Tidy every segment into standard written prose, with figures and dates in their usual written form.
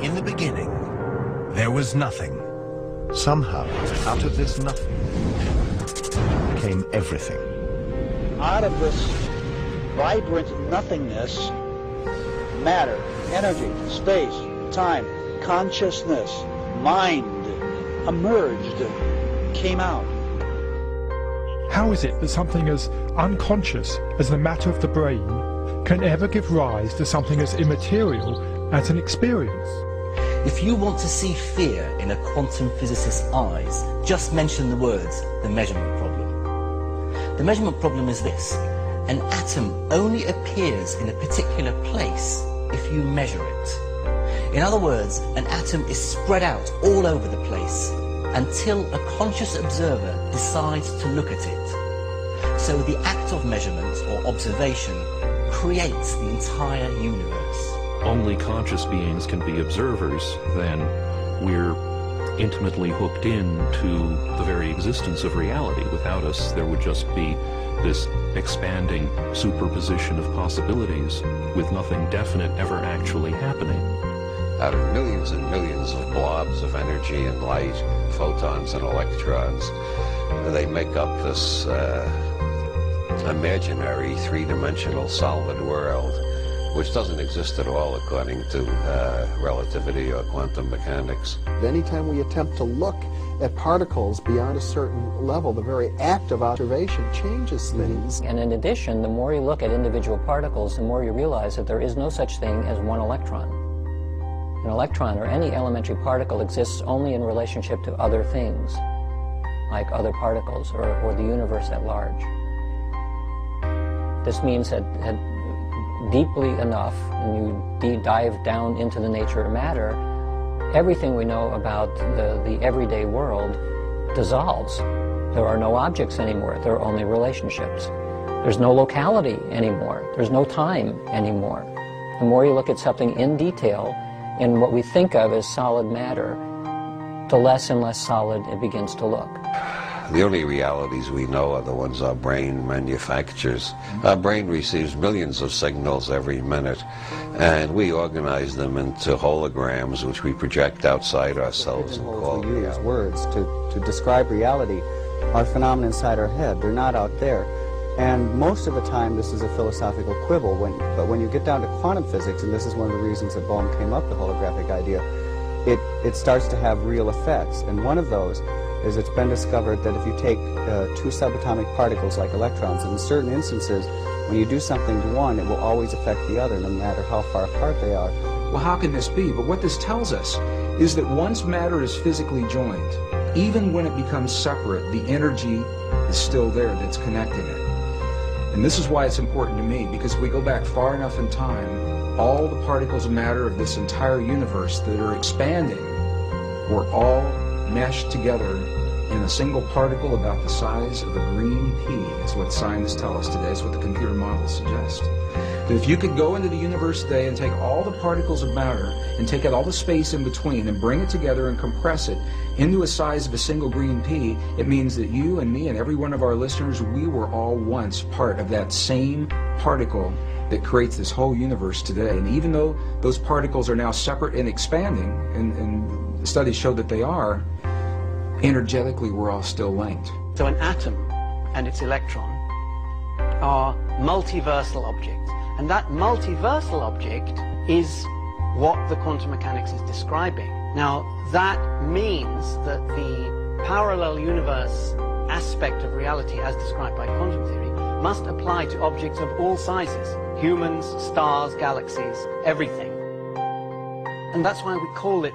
In the beginning, there was nothing. Somehow, out of this nothing came everything. Out of this vibrant nothingness, matter, energy, space, time, consciousness, mind emerged, came out. How is it that something as unconscious as the matter of the brain can ever give rise to something as immaterial as an experience? If you want to see fear in a quantum physicist's eyes, just mention the words, the measurement problem. The measurement problem is this: an atom only appears in a particular place if you measure it. In other words, an atom is spread out all over the place until a conscious observer decides to look at it. So the act of measurement or observation creates the entire universe. Only conscious beings can be observers, then we're intimately hooked into the very existence of reality. Without us, there would just be this expanding superposition of possibilities with nothing definite ever actually happening. Out of millions and millions of blobs of energy and light, photons and electrons, they make up this imaginary three-dimensional solid world, which doesn't exist at all according to relativity or quantum mechanics. Anytime we attempt to look at particles beyond a certain level, the very act of observation changes things. And in addition, the more you look at individual particles, the more you realize that there is no such thing as one electron. An electron, or any elementary particle, exists only in relationship to other things, like other particles or the universe at large. This means that deeply enough, and you dive down into the nature of matter, everything we know about the everyday world dissolves. There are no objects anymore. There are only relationships. There's no locality anymore. There's no time anymore. The more you look at something in detail, in what we think of as solid matter, the less and less solid it begins to look. The only realities we know are the ones our brain manufactures. Our brain receives millions of signals every minute, and we organize them into holograms, which we project outside ourselves and call We use reality. words to describe reality are phenomena inside our head. They're not out there. And most of the time, this is a philosophical quibble. But when you get down to quantum physics, and this is one of the reasons that Bohm came up with the holographic idea, it starts to have real effects. And one of those is it's been discovered that if you take two subatomic particles like electrons, and in certain instances, when you do something to one, it will always affect the other, no matter how far apart they are. Well, how can this be? But what this tells us is that once matter is physically joined, even when it becomes separate, the energy is still there that's connecting it. And this is why it's important to me, because if we go back far enough in time, all the particles of matter of this entire universe that are expanding were all meshed together in a single particle about the size of a green pea, is what scientists tell us today, is what the computer models suggest. That if you could go into the universe today and take all the particles of matter and take out all the space in between and bring it together and compress it into a size of a single green pea, it means that you and me and every one of our listeners, we were all once part of that same particle that creates this whole universe today. And even though those particles are now separate and expanding, and the studies show that they are, energetically we're all still linked. So an atom and its electron are multiversal objects, and that multiversal object is what the quantum mechanics is describing. Now that means that the parallel universe aspect of reality as described by quantum theory must apply to objects of all sizes: humans, stars, galaxies, everything. And that's why we call it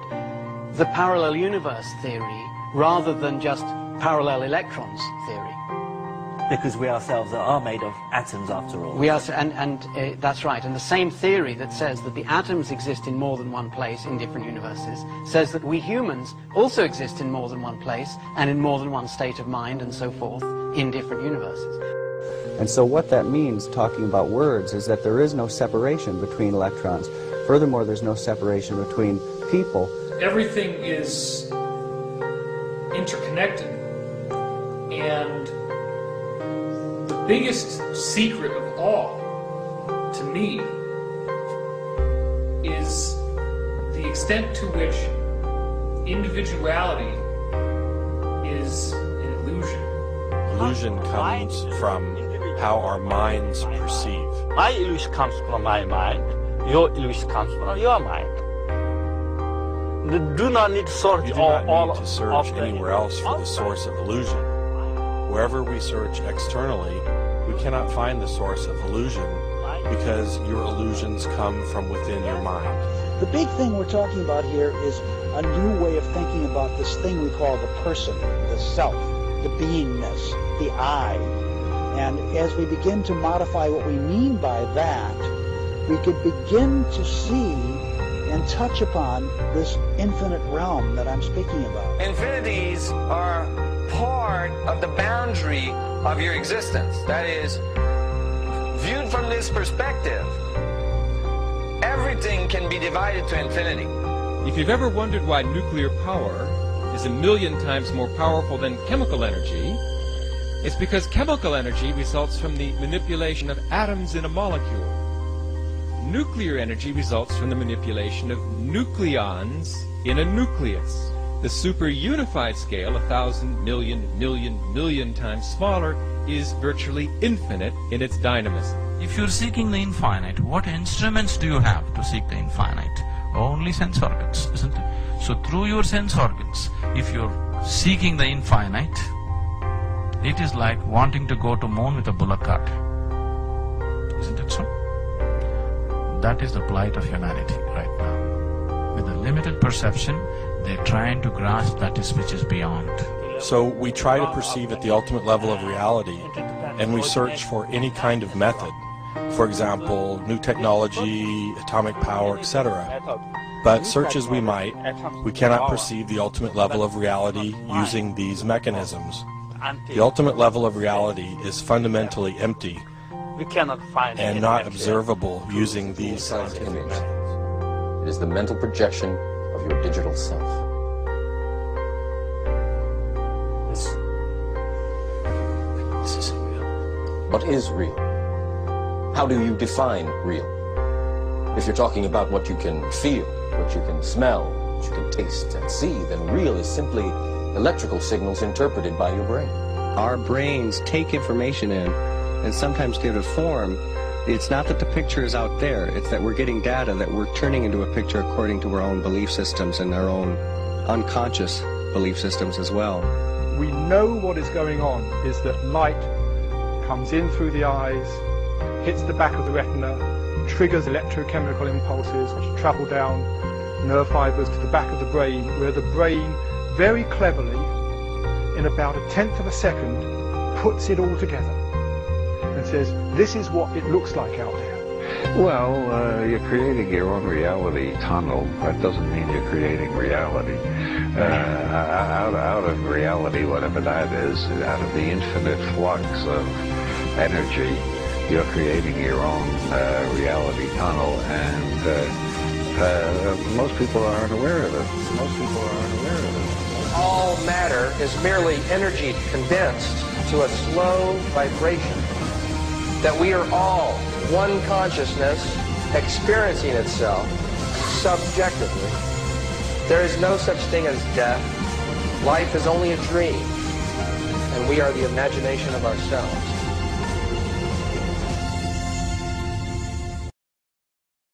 the parallel universe theory rather than just parallel electrons theory. Because we ourselves are made of atoms after all. We are, that's right. And the same theory that says that the atoms exist in more than one place in different universes says that we humans also exist in more than one place and in more than one state of mind and so forth in different universes. And so what that means, talking about words, is that there is no separation between electrons. Furthermore, there's no separation between people. Everything is interconnected, and the biggest secret of all, to me, is the extent extent to which individuality is an illusion. Illusion comes from how our minds perceive. My illusion comes from my mind. Your illusion comes from your mind. You do not need to search anywhere else for the source of illusion. Wherever we search externally, we cannot find the source of illusion because your illusions come from within your mind. The big thing we're talking about here is a new way of thinking about this thing we call the person, the self, the beingness, the I. And as we begin to modify what we mean by that, we could begin to see and touch upon this infinite realm that I'm speaking about. Infinities are part of the boundary of your existence. That is, viewed from this perspective, everything can be divided to infinity. If you've ever wondered why nuclear power is 1,000,000 times more powerful than chemical energy, it's because chemical energy results from the manipulation of atoms in a molecule. Nuclear energy results from the manipulation of nucleons in a nucleus. The super-unified scale, 1,000 million times smaller, is virtually infinite in its dynamism. If you're seeking the infinite, what instruments do you have to seek the infinite? Only sense organs, isn't it? So through your sense organs, if you're seeking the infinite, it is like wanting to go to moon with a bullock cart. Isn't it so? That is the plight of humanity right now. With a limited perception, they're trying to grasp that which is beyond. So we try to perceive at the ultimate level of reality, and we search for any kind of method. For example, new technology, atomic power, etc. But search as we might, we cannot perceive the ultimate level of reality using these mechanisms. The ultimate level of reality is fundamentally empty and not observable using these scientific methods. It is the mental projection of your digital self. This isn't real. What is real? How do you define real? If you're talking about what you can feel, what you can smell, what you can taste and see, then real is simply electrical signals interpreted by your brain. Our brains take information in and sometimes give it form. It's not that the picture is out there, it's that we're getting data that we're turning into a picture according to our own belief systems and our own unconscious belief systems as well. We know what is going on is that light comes in through the eyes, hits the back of the retina, triggers electrochemical impulses which travel down nerve fibers to the back of the brain, where the brain very cleverly, in about 1/10 of a second, puts it all together and says, this is what it looks like out there. Well, you're creating your own reality tunnel. That doesn't mean you're creating reality. Out of reality, whatever that is, out of the infinite flux of energy, you're creating your own reality tunnel, and most people aren't aware of it. Most people aren't aware of it. All matter is merely energy condensed to a slow vibration. That we are all one consciousness experiencing itself subjectively. There is no such thing as death. Life is only a dream, and we are the imagination of ourselves.